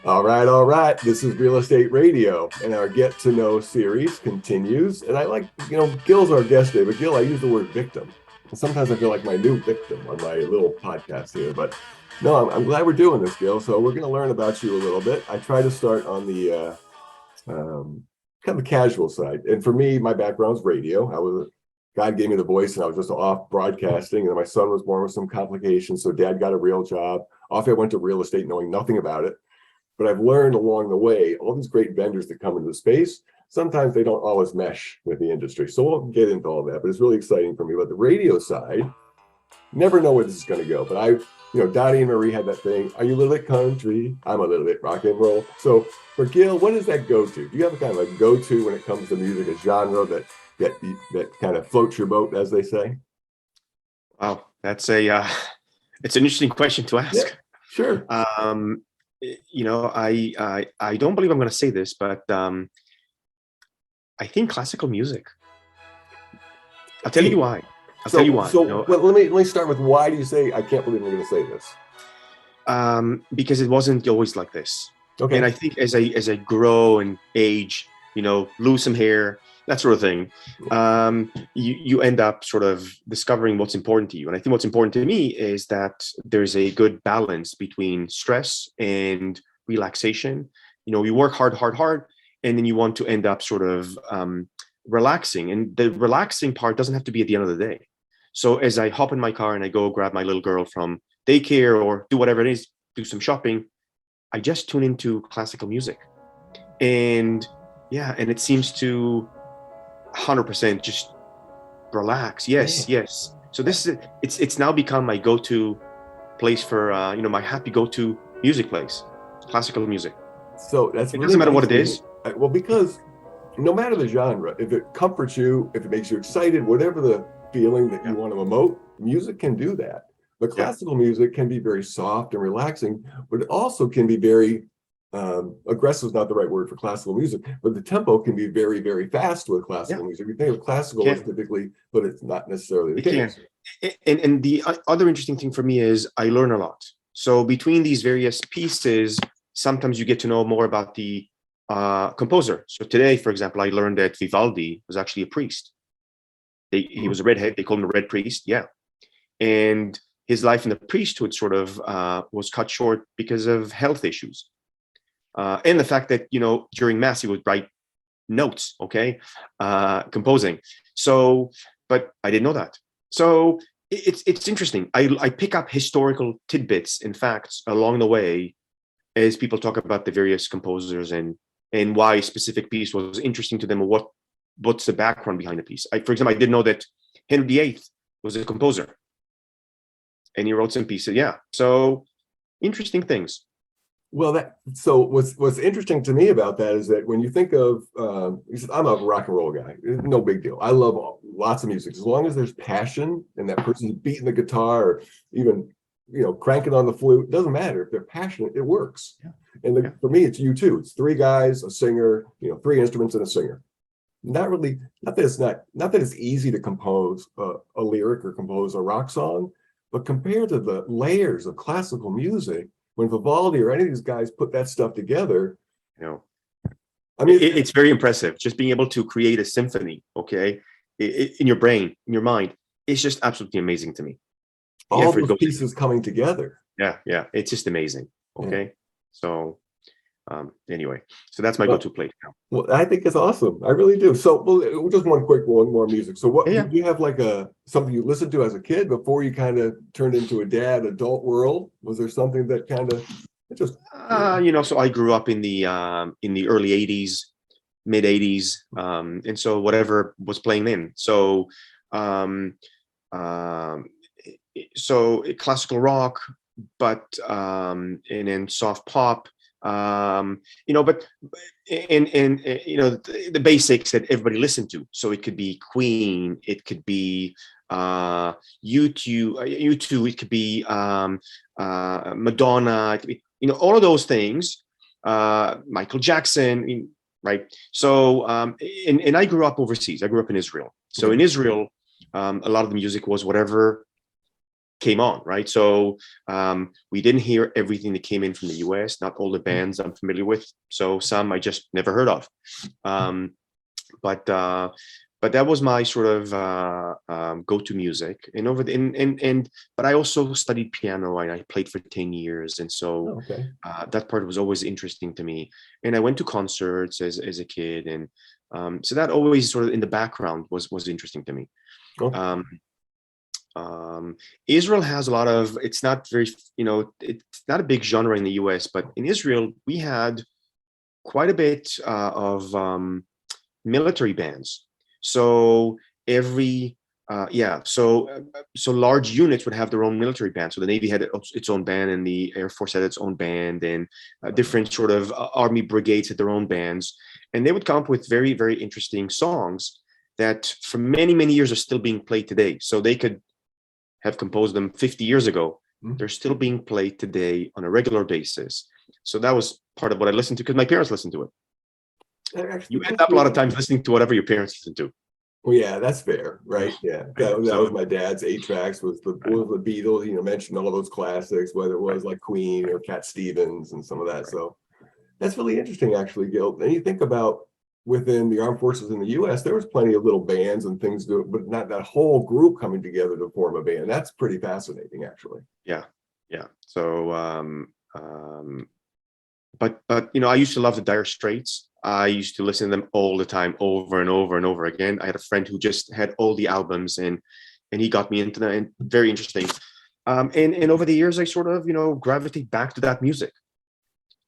All right. This is Real Estate Radio, and our Get to Know series continues. And I like, Gil's our guest today, but Gil, I use the word victim. And sometimes I feel like my new victim on my little podcast here. But no, I'm glad we're doing this, Gil. So we're going to learn about you a little bit. I try to start on the kind of the casual side. And for me, my background's radio. God gave me the voice, and I was just off broadcasting. And then my son was born with some complications, so Dad got a real job. Off I went to real estate, knowing nothing about it. But I've learned along the way, all these great vendors that come into the space, sometimes they don't always mesh with the industry. So we'll get into all that, but it's really exciting for me. But the radio side, never know where this is going to go. But Donnie and Marie had that thing. Are you a little bit country? I'm a little bit rock and roll. So for Gil, what does that go to? Do you have a kind of a go-to when it comes to music, a genre that kind of floats your boat, as they say? Wow, that's it's an interesting question to ask. Yeah, sure. I don't believe I'm going to say this, but I think classical music. I'll tell you why. Let me start with, why do you say, I can't believe I'm going to say this? Because it wasn't always like this. Okay. And I think as I grow and age, lose some hair, that sort of thing, you end up sort of discovering what's important to you. And I think what's important to me is that there's a good balance between stress and relaxation. You work hard, and then you want to end up sort of relaxing. And the relaxing part doesn't have to be at the end of the day. So as I hop in my car and I go grab my little girl from daycare or do whatever it is, do some shopping, I just tune into classical music. And it seems to 100% just relax. Yes. So this is it's now become my go-to place for my happy go-to music place, classical music. So it doesn't matter what it is. Well, because no matter the genre, if it comforts you, if it makes you excited, whatever the feeling that you want to emote, music can do that. But classical music can be very soft and relaxing, but it also can be very aggressive is not the right word for classical music, but the tempo can be very, very fast with classical music. You think of classical as typically, but it's not necessarily the case. And the other interesting thing for me is I learn a lot. So between these various pieces, sometimes you get to know more about the composer. So today, for example, I learned that Vivaldi was actually a priest. He was a redhead. They called him a red priest. Yeah. And his life in the priesthood sort of was cut short because of health issues. And the fact that, during Mass, he would write notes, composing. So, but I didn't know that. So it's interesting. I pick up historical tidbits and facts along the way as people talk about the various composers and why a specific piece was interesting to them, or what's the background behind the piece. For example, I didn't know that Henry VIII was a composer, and he wrote some pieces. Yeah. So interesting things. Well, what's interesting to me about that is that when you think of, I'm a rock and roll guy, no big deal. I love lots of music, as long as there's passion and that person's beating the guitar or even, cranking on the flute. Doesn't matter if they're passionate, it works. Yeah. And for me, it's U2. It's three guys, a singer, three instruments and a singer. Not that it's easy to compose a lyric or compose a rock song, but compared to the layers of classical music, when Vivaldi or any of these guys put that stuff together, I mean, it's very impressive. Just being able to create a symphony, in your brain, in your mind, it's just absolutely amazing to me. All those pieces coming together. Yeah, it's just amazing. Okay, yeah. So anyway, so that's my go-to place now. Well, I think it's awesome. I really do. So, just one more music. So, what do you have, like something you listened to as a kid before you kind of turned into adult world? Was there something that kind of just? So I grew up in the early '80s, mid '80s, and so whatever was playing then. So, so classical rock, but and then soft pop. But the basics that everybody listened to. So it could be Queen, it could be U2, it could be Madonna, it could be, all of those things. Michael Jackson, right? So and I grew up overseas. I grew up in Israel. So in Israel, a lot of the music was whatever came on, right? So we didn't hear everything that came in from the US, not all the bands I'm familiar with. So some I just never heard of. But that was my sort of go-to music. And but I also studied piano and I played for 10 years. And so that part was always interesting to me. And I went to concerts as a kid. And so that always sort of in the background was interesting to me. Israel has a lot of, it's not very, it's not a big genre in the US, but in Israel, we had quite a bit of military bands. So so large units would have their own military band. So the Navy had its own band, and the Air Force had its own band, and different sort of army brigades had their own bands, and they would come up with very, very interesting songs that for many, many years are still being played today. So they could have composed them 50 years ago. They're still being played today on a regular basis. So that was part of what I listened to because my parents listened to it. You end up a lot of times listening to whatever your parents listen to. Well, yeah, that's fair, right? Yeah, that was my dad's 8-tracks was the Beatles. Mentioned all those classics, whether it was like Queen or Cat Stevens and some of that. So that's really interesting, actually, Gil. And you think about within the armed forces in the U.S., there was plenty of little bands and things, but not that whole group coming together to form a band. That's pretty fascinating, actually. Yeah. So, but I used to love the Dire Straits. I used to listen to them all the time, over and over and over again. I had a friend who just had all the albums, and he got me into that, and very interesting. And over the years, I sort of gravitate back to that music.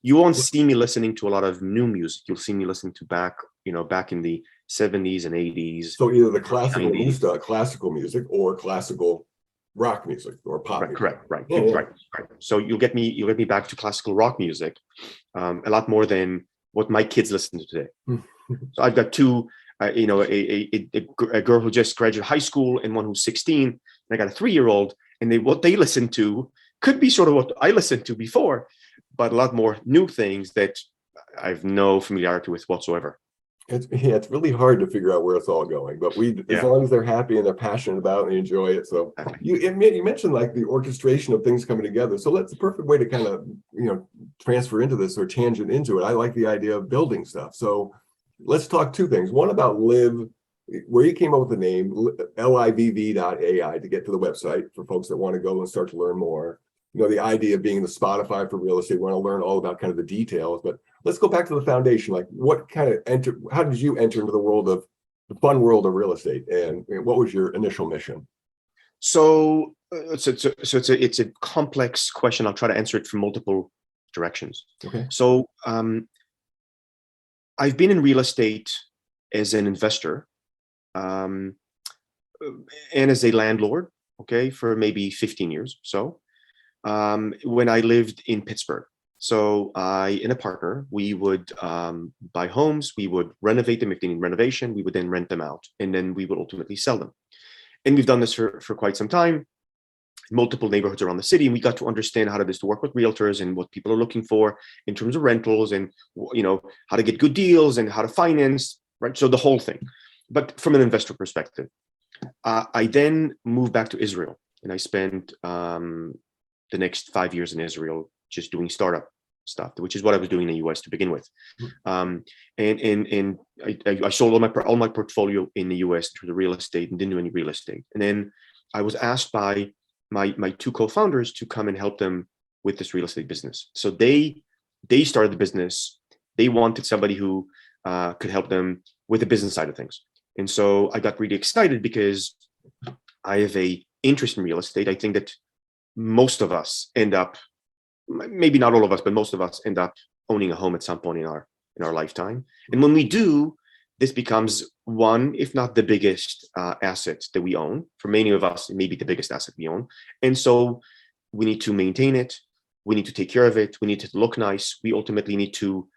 You won't see me listening to a lot of new music. You'll see me listening to back in the 70s and 80s. So either the classical music or classical rock music or pop music. Correct. Right. So you'll get me back to classical rock music, a lot more than what my kids listen to today. So I've got two, a girl who just graduated high school and one who's 16, and I got a 3-year-old, and what they listen to could be sort of what I listened to before, but a lot more new things that I have no familiarity with whatsoever. It's really hard to figure out where it's all going, but as long as they're happy and they're passionate about it and they enjoy it. So you mentioned like the orchestration of things coming together. So that's the perfect way to kind of, transfer into this or tangent into it. I like the idea of building stuff. So let's talk two things. One about Liv, where you came up with the name Liv.ai to get to the website for folks that want to go and start to learn more. The idea of being the Spotify for real estate. We want to learn all about kind of the details, but let's go back to the foundation. Like how did you enter into the fun world of real estate, and what was your initial mission? So it's a complex question. I'll try to answer it from multiple directions. Okay. So I've been in real estate as an investor, and as a landlord, for maybe 15 years. So when I lived in Pittsburgh. So I and a partner, we would buy homes, we would renovate them if they need renovation, we would then rent them out, and then we would ultimately sell them. And we've done this for quite some time, multiple neighborhoods around the city, and we got to understand how to work with realtors and what people are looking for in terms of rentals, and how to get good deals and how to finance, right? So the whole thing. But from an investor perspective, I then moved back to Israel, and I spent the next 5 years in Israel just doing startup stuff, which is what I was doing in the US to begin with. And I sold all my portfolio in the US in terms of real estate and didn't do any real estate. And then I was asked by my two co-founders to come and help them with this real estate business. So they started the business. They wanted somebody who could help them with the business side of things. And so I got really excited because I have a interest in real estate. I think that most of us end up, maybe not all of us, but most of us end up owning a home at some point in our lifetime. And when we do, this becomes one, if not the biggest asset that we own. For many of us, it may be the biggest asset we own. And so we need to maintain it. We need to take care of it. We need to look nice. We ultimately need to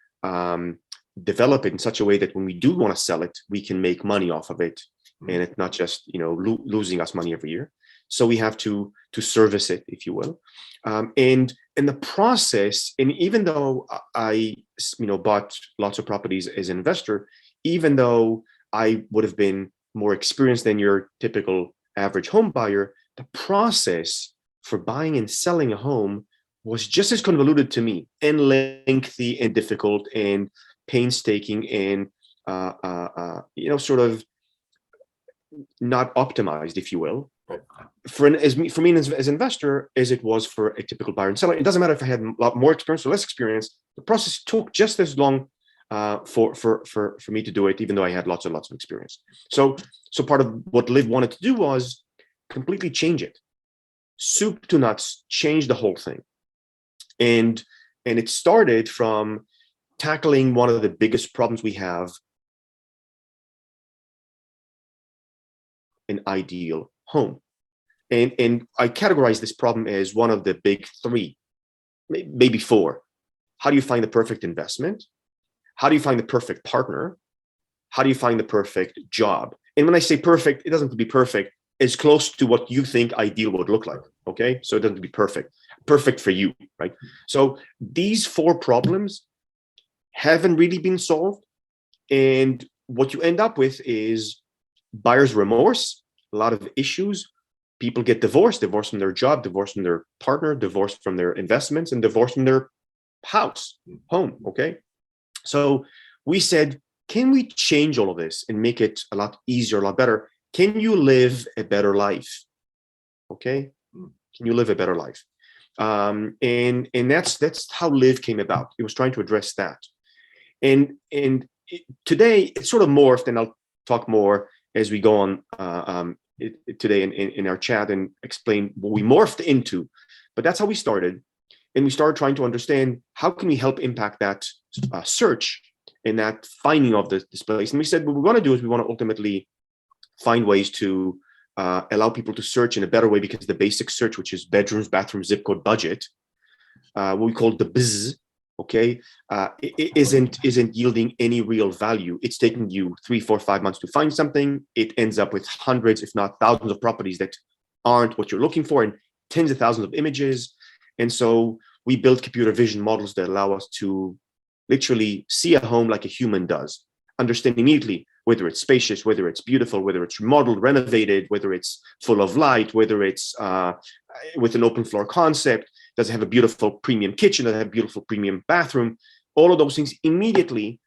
develop it in such a way that when we do want to sell it, we can make money off of it. And it's not just, losing us money every year. So we have to service it, if you will. And in the process, and even though I, bought lots of properties as an investor, even though I would have been more experienced than your typical average home buyer, the process for buying and selling a home was just as convoluted to me, and lengthy and difficult and painstaking and sort of not optimized, if you will, for me as an investor as it was for a typical buyer and seller. It doesn't matter if I had a lot more experience or less experience. The process took just as long for me to do it, even though I had lots and lots of experience. So part of what Liv wanted to do was completely change it, soup to nuts, change the whole thing. And it started from tackling one of the biggest problems we have: an ideal home. And I categorize this problem as one of the big three, maybe four. How do you find the perfect investment? How do you find the perfect partner? How do you find the perfect job? And when I say perfect, it doesn't have to be perfect. As close to what you think ideal would look like. Okay, so it doesn't have to be perfect for you, right? So these four problems haven't really been solved, and what you end up with is buyer's remorse, a lot of issues. People get divorced from their job, divorced from their partner, divorced from their investments, and divorced from their home. Okay, so we said, can we change all of this and make it a lot easier, a lot better? Can you live a better life? Okay, can you live a better life? And that's how Liv came about. It was trying to address that. And today it's sort of morphed, and I'll talk more as we go on today in our chat and explain what we morphed into. But that's how we started, and we started trying to understand how can we help impact that search and that finding of this place. And we said what we want to do is we want to ultimately find ways to allow people to search in a better way, because the basic search, which is bedrooms, bathrooms, zip code, budget, what we call the BZZ, okay, it isn't yielding any real value. It's taking you 3, 4, 5 months to find something. It ends up with hundreds, if not thousands, of properties that aren't what you're looking for, and tens of thousands of images. And so we build computer vision models that allow us to literally see a home like a human does, understand immediately whether it's spacious, whether it's beautiful, whether it's remodeled, renovated, whether it's full of light, whether it's with an open floor concept, does it have a beautiful premium kitchen, does it have a beautiful premium bathroom, all of those things immediately,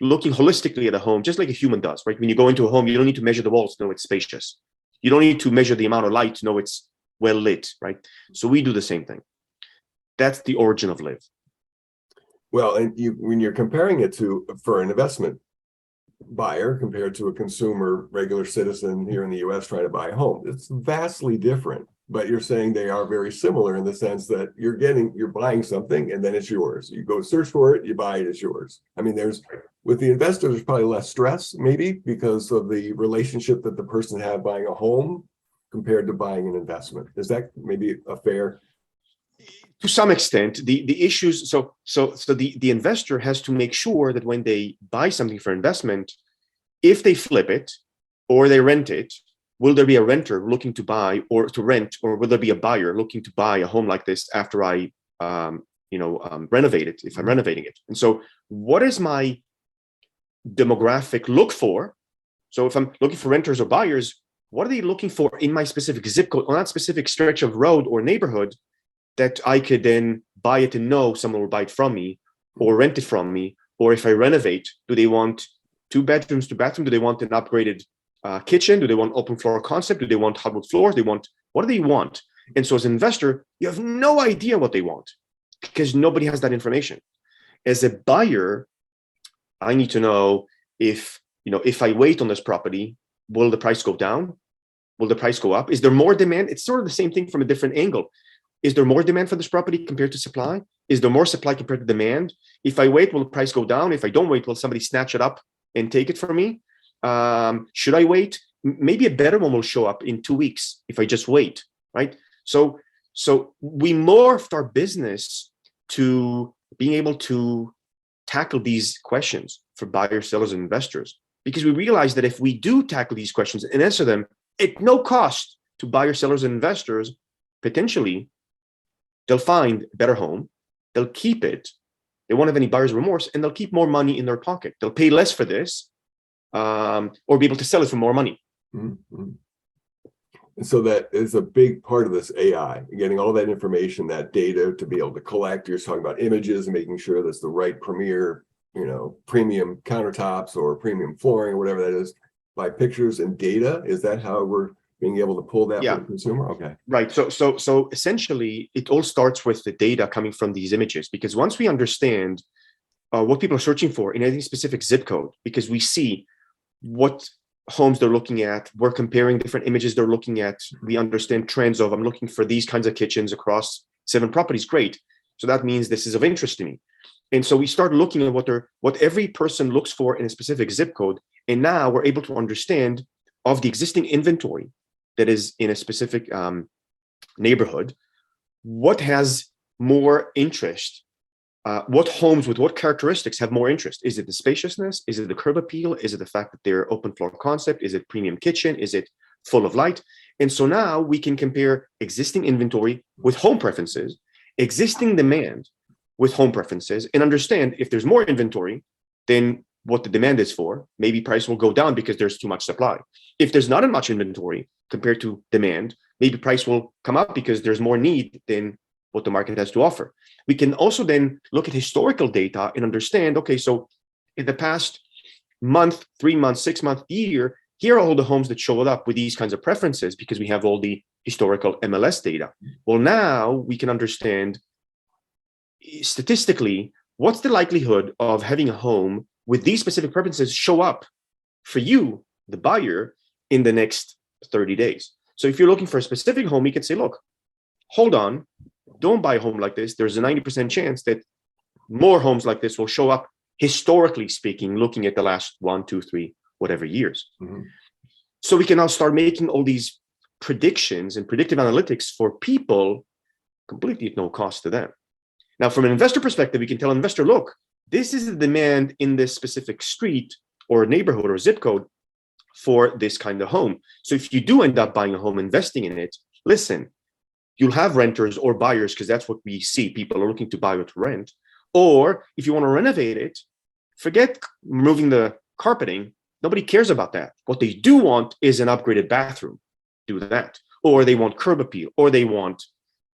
looking holistically at a home, just like a human does, right? When you go into a home, you don't need to measure the walls to know it's spacious. You don't need to measure the amount of light to know it's well lit, right? So we do the same thing. That's the origin of Liv. Well, and when you're comparing it for an investment buyer compared to a consumer, regular citizen here in the US trying to buy a home, it's vastly different. But you're saying they are very similar in the sense that you're buying something and then it's yours. You go search for it, you buy it, it's yours. I mean, with the investor, there's probably less stress, maybe because of the relationship that the person had buying a home compared to buying an investment. Is that maybe a fair? To some extent, the issues. So the investor has to make sure that when they buy something for investment, if they flip it or they rent it, will there be a renter looking to buy or to rent, or will there be a buyer looking to buy a home like this after I renovate it, if I'm renovating it? And so what is my demographic look for? So if I'm looking for renters or buyers, what are they looking for in my specific zip code, on that specific stretch of road or neighborhood, that I could then buy it and know someone will buy it from me or rent it from me? Or if I renovate, do they want 2 bedrooms, 2 bathrooms? Do they want an upgraded kitchen? Do they want open floor concept? Do they want hardwood floors? What do they want? And so as an investor, you have no idea what they want because nobody has that information. As a buyer, I need to know if I wait on this property, will the price go down? Will the price go up? Is there more demand? It's sort of the same thing from a different angle. Is there more demand for this property compared to supply? Is there more supply compared to demand? If I wait, will the price go down? If I don't wait, will somebody snatch it up and take it from me? Should I wait? Maybe a better one will show up in 2 weeks if I just wait, right? So we morphed our business to being able to tackle these questions for buyers, sellers, and investors, because we realized that if we do tackle these questions and answer them at no cost to buyers, sellers, and investors, potentially they'll find a better home, they'll keep it, they won't have any buyer's remorse, and they'll keep more money in their pocket. They'll pay less for this, or be able to sell it for more money. Mm-hmm. And so that is a big part of this AI, getting all that information, that data to be able to collect. You're talking about images and making sure that's the right premier, premium countertops or premium flooring or whatever that is, by pictures and data. Is that how we're being able to pull that for Yeah. the consumer? Okay. Right. So essentially, it all starts with the data coming from these images, because once we understand what people are searching for in any specific zip code, because we see what homes they're looking at, we're comparing different images they're looking at, we understand trends of, I'm looking for these kinds of kitchens across 7 properties. Great. So that means this is of interest to me. And so we start looking at what every person looks for in a specific zip code. And now we're able to understand of the existing inventory that is in a specific neighborhood, what has more interest, what homes with what characteristics have more interest. Is it the spaciousness? Is it the curb appeal? Is it the fact that they're open floor concept? Is it premium kitchen? Is it full of light? And so now we can compare existing inventory with home preferences, existing demand with home preferences, and understand if there's more inventory, then what the demand is for. Maybe price will go down because there's too much supply. If there's not as much inventory compared to demand, maybe price will come up because there's more need than what the market has to offer. We can also then look at historical data and understand, okay, so in the past month, 3 months, 6 month, year, here are all the homes that showed up with these kinds of preferences because we have all the historical MLS data. Well, now we can understand statistically, what's the likelihood of having a home with these specific preferences show up for you, the buyer, in the next 30 days. So if you're looking for a specific home, you can say, look, hold on, don't buy a home like this. There's a 90% chance that more homes like this will show up, historically speaking, looking at the last 1, 2, 3, whatever years. Mm-hmm. So we can now start making all these predictions and predictive analytics for people completely at no cost to them. Now, from an investor perspective, we can tell an investor, look, this is the demand in this specific street or neighborhood or zip code for this kind of home. So if you do end up buying a home, investing in it, listen, you'll have renters or buyers, because that's what we see. People are looking to buy or to rent. Or if you want to renovate it, forget removing the carpeting. Nobody cares about that. What they do want is an upgraded bathroom. Do that. Or they want curb appeal, or they want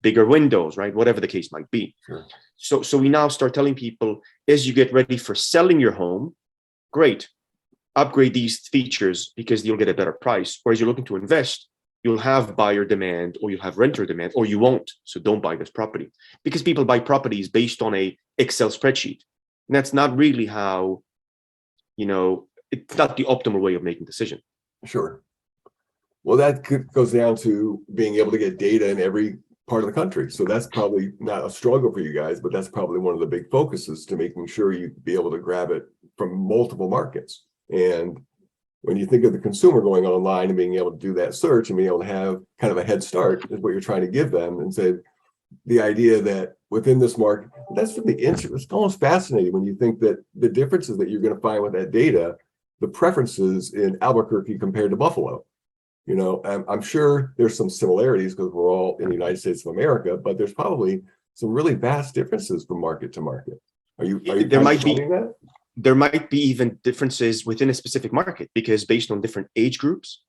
bigger windows, right? Whatever the case might be. Sure. So we now start telling people, as you get ready for selling your home, great, upgrade these features because you'll get a better price. Or as you're looking to invest, you'll have buyer demand or you'll have renter demand, or you won't. So don't buy this property, because people buy properties based on a Excel spreadsheet. And that's not really how, it's not the optimal way of making a decision. Sure. Well, that goes down to being able to get data in every part of the country. So that's probably not a struggle for you guys, but that's probably one of the big focuses to making sure you be able to grab it from multiple markets. And when you think of the consumer going online and being able to do that search and being able to have kind of a head start is what you're trying to give them, and say the idea that within this market, that's really interesting. It's almost fascinating when you think that the differences that you're going to find with that data, the preferences in Albuquerque compared to Buffalo. I'm sure there's some similarities because we're all in the United States of America, but there's probably some really vast differences from market to market. Are you there might be that? There might be even differences within a specific market, because based on different age groups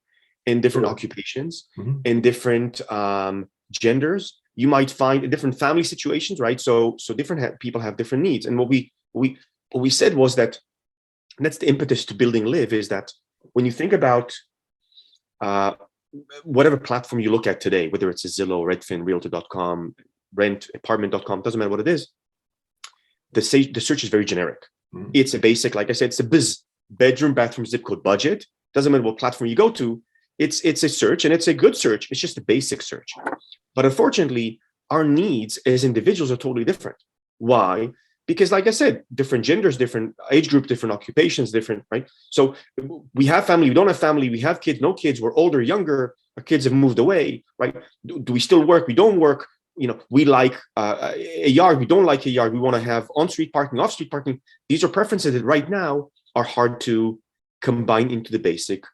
and different occupations and different genders, you might find different family situations, right? So different people have different needs. And what we said was that that's the impetus to building Liv, is that when you think about whatever platform you look at today, whether it's a Zillow, Redfin, Realtor.com, Rent, Apartment.com, doesn't matter what it is, the search is very generic. It's a basic, like I said, it's a bedroom, bathroom, zip code, budget. Doesn't matter what platform you go to. It's a search, and it's a good search. It's just a basic search. But unfortunately, our needs as individuals are totally different. Why? Because, like I said, different genders, different age group, different occupations, different, right? So we have family, we don't have family, we have kids, no kids, we're older, younger, our kids have moved away, right? Do we still work? We don't work. We like a yard, we don't like a yard. We want to have on-street parking, off-street parking. These are preferences that right now are hard to combine into the basic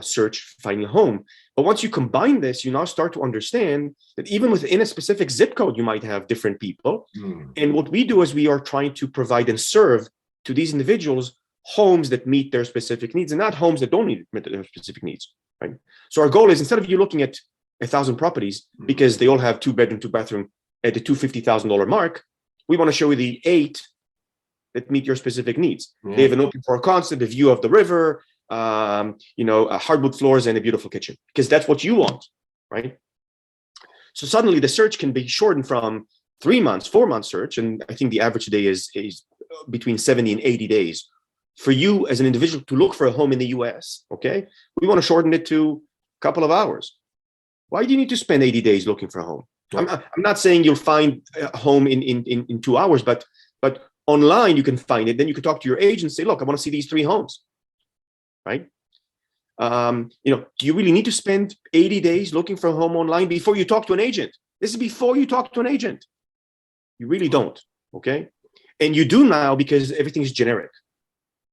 search, finding a home. But once you combine this, you now start to understand that even within a specific zip code, you might have different people. And what we do is we are trying to provide and serve to these individuals homes that meet their specific needs, and not homes that don't meet their specific needs. right? So our goal is, instead of you looking at 1,000 properties because they all have 2-bedroom, 2-bathroom at the $250,000 mark, we want to show you the 8 that meet your specific needs. Yeah. They have an open floor concept, a view of the river, hardwood floors, and a beautiful kitchen, because that's what you want, right? So suddenly the search can be shortened from 3 months, 4 month search, and I think the average today is between 70 and 80 days for you as an individual to look for a home in the US. Okay, we want to shorten it to a couple of hours. Why do you need to spend 80 days looking for a home? Yeah. I'm not saying you'll find a home in 2 hours, but online you can find it. Then you can talk to your agent and say, look, I want to see these 3 homes, right? Do you really need to spend 80 days looking for a home online before you talk to an agent? This is before you talk to an agent. You really don't, okay? And you do now because everything is generic.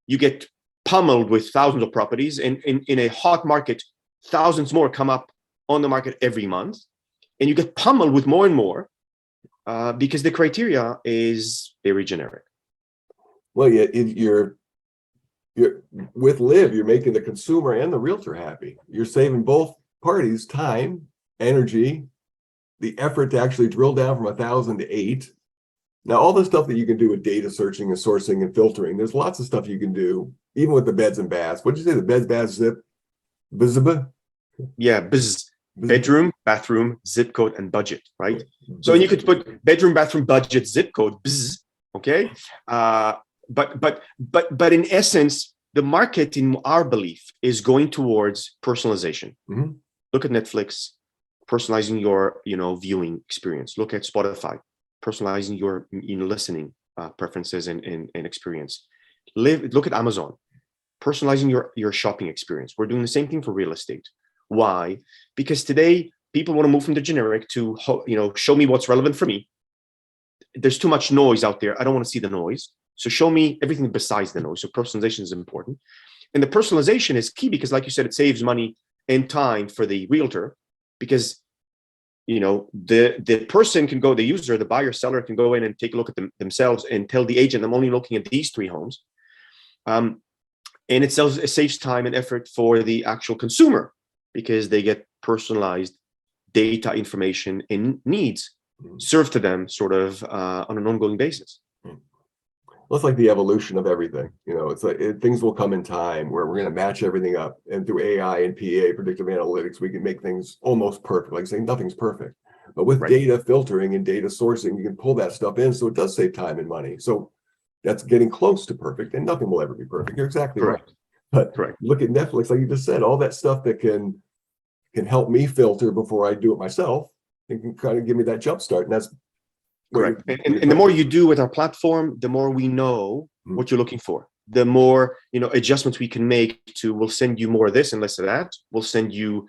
You get pummeled with thousands of properties, and in a hot market, thousands more come up on the market every month, and you get pummeled with more and more because the criteria is very generic. Well, yeah, you're with Liv, you're making the consumer and the realtor happy. You're saving both parties time, energy, the effort to actually drill down from 1,000 to 8. Now, all the stuff that you can do with data searching and sourcing and filtering, there's lots of stuff you can do, even with the beds and baths. What did you say? The beds, baths, zip, bizba? Yeah, bedroom, bathroom, zip code, and budget, right? So you could put bedroom, bathroom, budget, zip code, bzz, okay? But in essence, the market, in our belief, is going towards personalization. Mm-hmm. Look at Netflix, personalizing your viewing experience. Look at Spotify, personalizing your listening preferences and experience. Look at Amazon, personalizing your shopping experience. We're doing the same thing for real estate. Why? Because today people want to move from the generic to show me what's relevant for me. There's too much noise out there. I don't want to see the noise. So show me everything besides the noise. So personalization is important. And the personalization is key because, like you said, it saves money and time for the realtor, because the person can go, the user, the buyer, seller can go in and take a look at them themselves and tell the agent, I'm only looking at these 3 homes. And it saves time and effort for the actual consumer because they get personalized data, information, and needs served to them sort of on an ongoing basis. Well, it's like the evolution of everything. It's like things will come in time where we're going to match everything up, and through AI and PA, predictive analytics, we can make things almost perfect. Like saying nothing's perfect, but with data filtering and data sourcing, you can pull that stuff in, so it does save time and money. So that's getting close to perfect, and nothing will ever be perfect. You're exactly right. But look at Netflix, like you just said, all that stuff that can help me filter before I do it myself. It can kind of give me that jump start, and that's correct. And the more you do with our platform, the more we know what you're looking for. The more adjustments we can make to, we'll send you more of this and less of that. We'll send you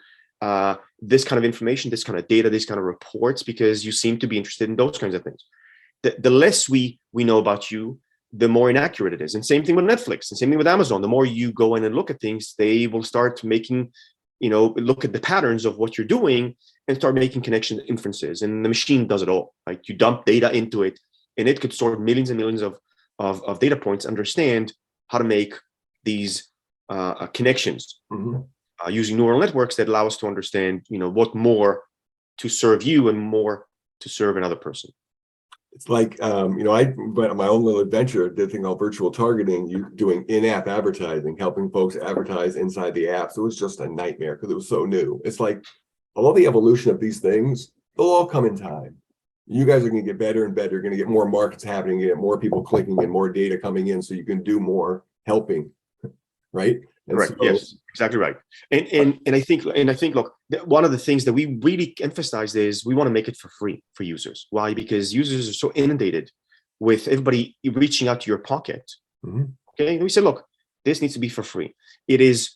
this kind of information, this kind of data, this kind of reports, because you seem to be interested in those kinds of things. The less we know about you, the more inaccurate it is. And same thing with Netflix, and same thing with Amazon. The more you go in and look at things, they will start making, look at the patterns of what you're doing and start making connections, inferences, and the machine does it all. Right? You dump data into it, and it could sort millions and millions of data points, understand how to make these connections using neural networks that allow us to understand, what more to serve you and more to serve another person. It's like, I went on my own little adventure, did a thing called virtual targeting, doing in-app advertising, helping folks advertise inside the apps. It was just a nightmare because it was so new. It's like all the evolution of these things, they'll all come in time. You guys are going to get better and better. You're going to get more markets happening, you get more people clicking and more data coming in, so you can do more helping, right? Right. Yes, exactly right. And I think, look, one of the things that we really emphasize is we want to make it for free for users. Why? Because users are so inundated with everybody reaching out to your pocket. Okay, and we say, look, this needs to be for free. It is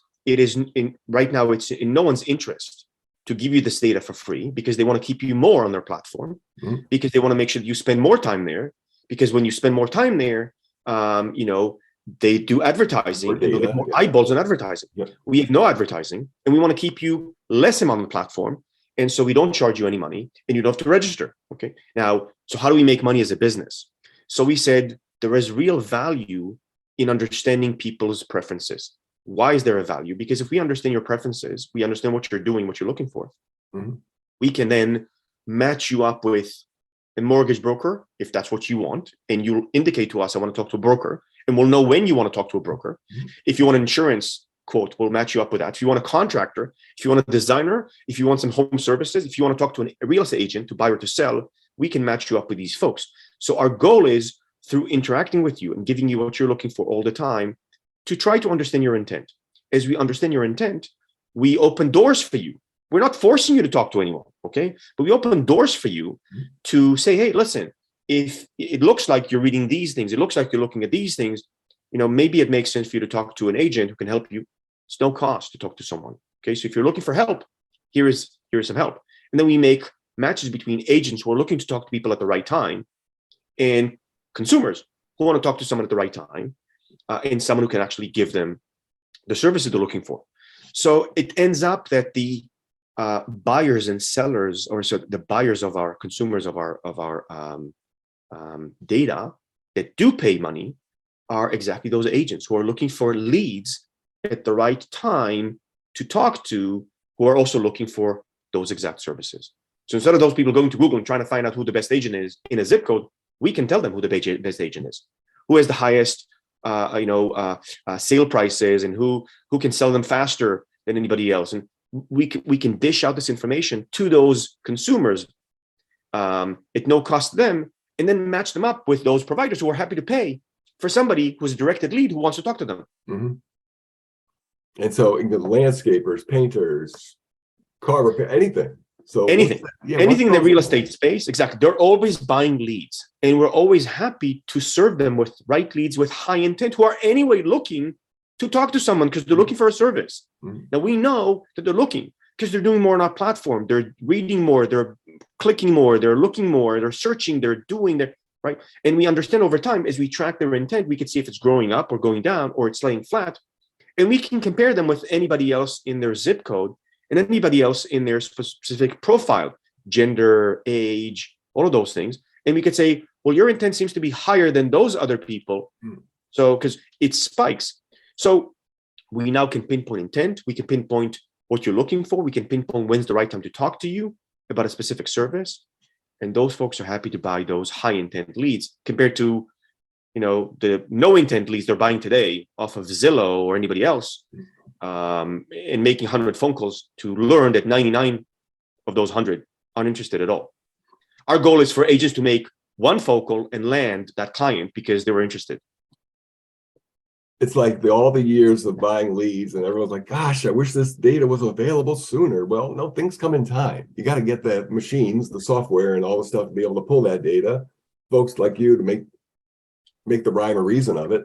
right now. It's in no one's interest to give you this data for free, because they want to keep you more on their platform, because they want to make sure that you spend more time there. Because when you spend more time there, they do advertising and they'll get more eyeballs on advertising. We have no advertising, and we want to keep you less on the platform. And so we don't charge you any money, and you don't have to register. Okay. Now, so how do we make money as a business? So we said there is real value in understanding people's preferences. Why is there a value? Because if we understand your preferences, we understand what you're doing, what you're looking for, we can then match you up with a mortgage broker if that's what you want. And you'll indicate to us, I want to talk to a broker, and we'll know when you want to talk to a broker. If you want an insurance quote, we'll match you up with that. If you want a contractor, if you want a designer, if you want some home services, if you want to talk to a real estate agent to buy or to sell, we can match you up with these folks. So our goal is, through interacting with you and giving you what you're looking for all the time, to try to understand your intent. As we understand your intent, we open doors for you. We're not forcing you to talk to anyone, okay? But we open doors for you to say, hey, listen, if it looks like you're reading these things, it looks like you're looking at these things, maybe it makes sense for you to talk to an agent who can help you. It's no cost to talk to someone, okay? So if you're looking for help, here is some help. And then we make matches between agents who are looking to talk to people at the right time and consumers who want to talk to someone at the right time, and someone who can actually give them the services they're looking for. So it ends up that the buyers and sellers, or so the buyers of our consumers of our data that do pay money, are exactly those agents who are looking for leads at the right time to talk to, who are also looking for those exact services. So instead of those people going to Google and trying to find out who the best agent is in a zip code, we can tell them who the best agent is, who has the highest sale prices, and who can sell them faster than anybody else. And we can dish out this information to those consumers at no cost to them, and then match them up with those providers who are happy to pay for somebody who's a directed lead who wants to talk to them. And so the landscapers, painters, car repair, anything. So anything in the real estate space, exactly. They're always buying leads, and we're always happy to serve them with right leads with high intent, who are anyway looking to talk to someone because they're looking for a service. Now we know that they're looking because they're doing more on our platform. They're reading more, they're clicking more, they're looking more, they're searching, they're doing their right. And we understand over time, as we track their intent, we can see if it's growing up or going down or it's laying flat. And we can compare them with anybody else in their zip code and anybody else in their specific profile, gender, age, all of those things. And we could say, well, your intent seems to be higher than those other people. So, because it spikes. So we now can pinpoint intent. We can pinpoint what you're looking for. We can pinpoint when's the right time to talk to you about a specific service. And those folks are happy to buy those high intent leads compared to, the no intent leads they're buying today off of Zillow or anybody else, and making 100 phone calls to learn that 99 of those 100 aren't interested at all. Our goal is for agents to make one phone call and land that client because they were interested. It's like all the years of buying leads, and everyone's like, gosh, I wish this data was available sooner. Well, no, things come in time. You got to get the machines, the software, and all the stuff to be able to pull that data. Folks like you to make the rhyme or reason of it,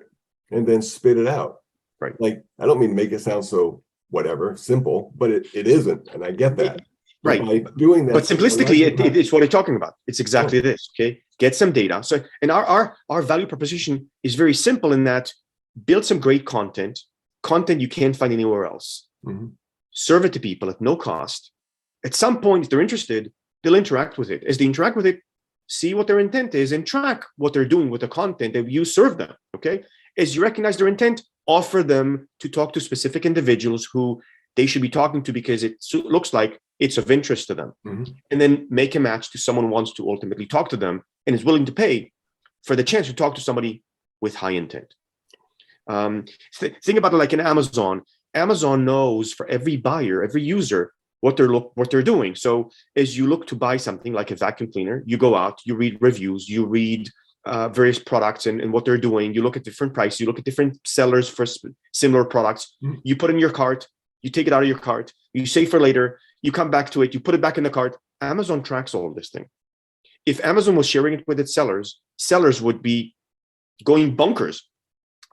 and then spit it out. Right. Like, I don't mean to make it sound so whatever, simple, but it isn't. And I get that. Right. By doing that. But simplistically, it's what I'm talking about. It's exactly this. Okay. Get some data. So, and our value proposition is very simple in that: build some great content you can't find anywhere else. Serve it to people at no cost. At some point, if they're interested, they'll interact with it. As they interact with it, see what their intent is and track what they're doing with the content that you serve them. Okay. As you recognize their intent, offer them to talk to specific individuals who they should be talking to because it looks like it's of interest to them. And then make a match to someone who wants to ultimately talk to them and is willing to pay for the chance to talk to somebody with high intent. Think about it like in Amazon. Amazon knows for every buyer, every user, what they're doing. So as you look to buy something like a vacuum cleaner, you go out, you read reviews, you read various products and what they're doing. You look at different prices, you look at different sellers for similar products. You put in your cart, you take it out of your cart, you save for later, you come back to it, you put it back in the cart. Amazon tracks all of this thing. If Amazon was sharing it with its sellers would be going bonkers.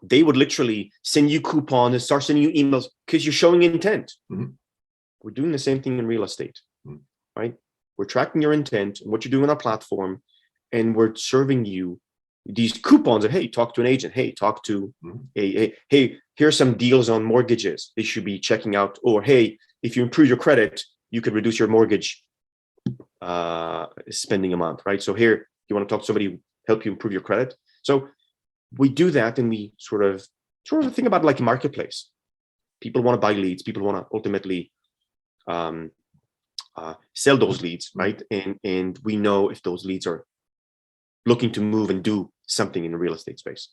They would literally send you coupons and start sending you emails because you're showing intent. We're doing the same thing in real estate, right? We're tracking your intent and what you're doing on our platform, and we're serving you these coupons of, hey, talk to an agent. Hey, talk to hey, here's some deals on mortgages they should be checking out. Or, hey, if you improve your credit, you could reduce your mortgage spending amount, right? So here, you want to talk to somebody who help you improve your credit. So we do that, and we sort of think about it like a marketplace. People want to buy leads. People want to ultimately sell those leads, right? And we know if those leads are looking to move and do something in the real estate space.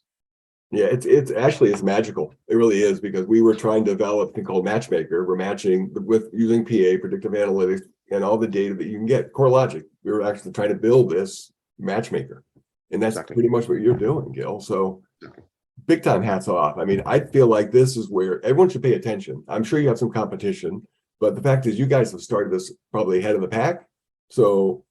Yeah, it's actually it's magical. It really is, because we were trying to develop a thing called Matchmaker. We're matching with using PA, predictive analytics, and all the data that you can get. CoreLogic. We were actually trying to build this Matchmaker, and that's pretty much what you're doing, Gil. So big time hats off. I mean, I feel like this is where everyone should pay attention. I'm sure you have some competition, but the fact is you guys have started this probably ahead of the pack. So,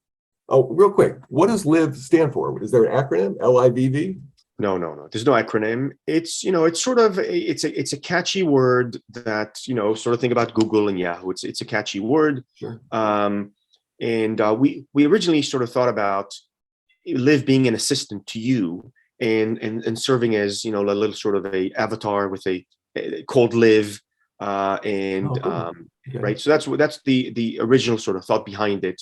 oh, real quick, what does LIV stand for? Is there an acronym? LIVV? No. There's no acronym. It's it's sort of it's a catchy word that sort of think about Google and Yahoo. It's a catchy word. Sure. We originally sort of thought about Liv being an assistant to you and serving as a little sort of a avatar with a called Liv, right. So that's the original sort of thought behind it.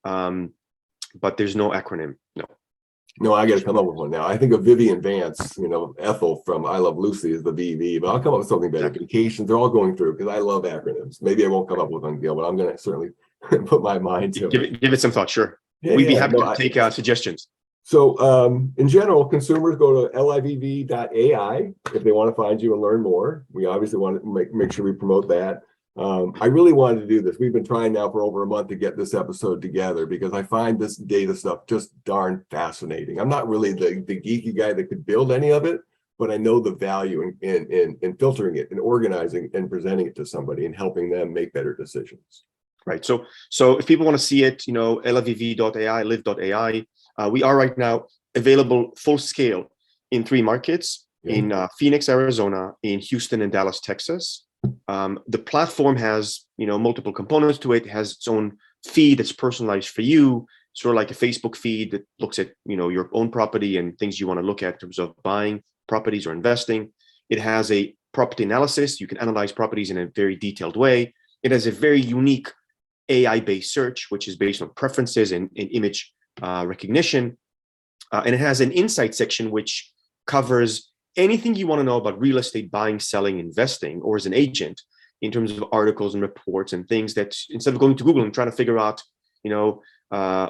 But there's no acronym. No, I got to come up with one now. I think of Vivian Vance, Ethel from I Love Lucy is the VV, but I'll come up with something better. Vacations, they're all going through because I love acronyms. Maybe I won't come up with one, Gil, but I'm going to certainly put my mind to it. Give it some thought, sure. We'd be happy to take suggestions. So in general, consumers go to livv.ai if they want to find you and learn more. We obviously want to make sure we promote that. I really wanted to do this. We've been trying now for over a month to get this episode together because I find this data stuff just darn fascinating. I'm not really the geeky guy that could build any of it, but I know the value in filtering it and organizing and presenting it to somebody and helping them make better decisions. Right. So if people want to see it, livv.ai, liv.ai, we are right now available full scale in 3 markets, in Phoenix, Arizona, in Houston and Dallas, Texas. The platform has multiple components to it. It has its own feed that's personalized for you, sort of like a Facebook feed that looks at your own property and things you want to look at in terms of buying properties or investing. It has a property analysis. You can analyze properties in a very detailed way. It has a very unique AI-based search, which is based on preferences and image recognition, and it has an insight section which covers anything you want to know about real estate buying, selling, investing, or as an agent in terms of articles and reports and things that instead of going to Google and trying to figure out,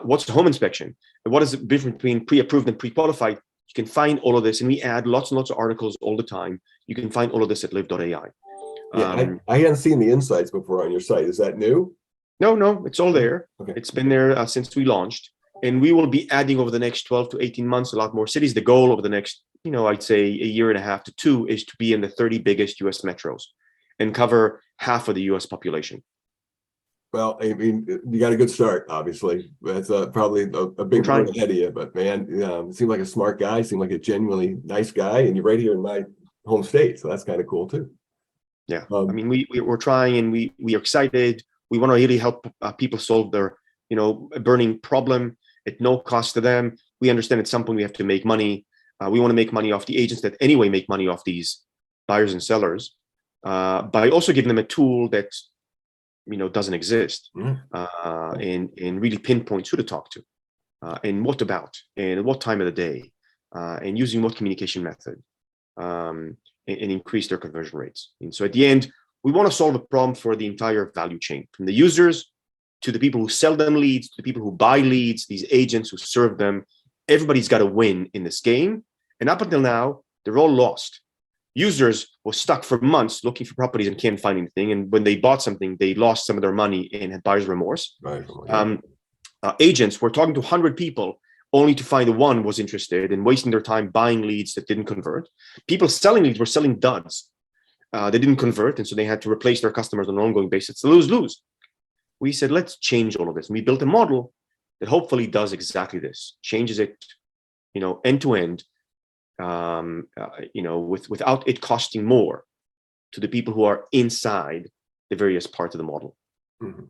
what's the home inspection and what is the difference between pre-approved and pre-qualified, you can find all of this. And we add lots and lots of articles all the time. You can find all of this at liv.ai. I hadn't seen the insights before on your site. Is that new? No, it's all there. Okay. It's been there since we launched. And we will be adding over the next 12 to 18 months a lot more cities. The goal over the next, I'd say a year and a half to 2 is to be in the 30 biggest US metros and cover half of the US population. Well, I mean, you got a good start, obviously. That's probably a big road ahead of you. But man, you seem like a smart guy, seem like a genuinely nice guy, and you're right here in my home state. So that's kind of cool too. Yeah. I mean, we're trying and we are excited. We want to really help people solve their, a burning problem at no cost to them. We understand at some point we have to make money. We want to make money off the agents that anyway make money off these buyers and sellers, by also giving them a tool that, doesn't exist, and really pinpoints who to talk to, and what about, and what time of the day, and using what communication method, and increase their conversion rates. And so at the end, we want to solve a problem for the entire value chain, from the users to the people who sell them leads, to the people who buy leads, these agents who serve them. Everybody's got to win in this game. And up until now, they're all lost. Users were stuck for months looking for properties and can't find anything. And when they bought something, they lost some of their money and had buyer's remorse. Right. Agents were talking to 100 people only to find one was interested and wasting their time buying leads that didn't convert. People selling leads were selling duds. They didn't convert, and so they had to replace their customers on an ongoing basis. It's a lose-lose. We said, let's change all of this. And we built a model that hopefully does exactly this, changes it, end to end, without it costing more to the people who are inside the various parts of the model. Mm-hmm.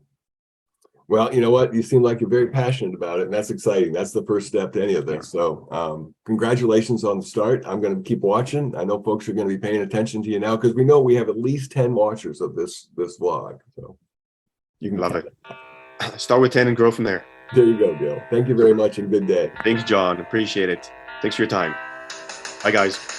Well, you know what? You seem like you're very passionate about it, and that's exciting. That's the first step to any of this. So congratulations on the start. I'm going to keep watching. I know folks are going to be paying attention to you now because we know we have at least 10 watchers of this vlog. So you can love it. Start with 10 and grow from there. There you go, Gil. Thank you very much and good day. Thanks, John. Appreciate it. Thanks for your time. Bye, guys.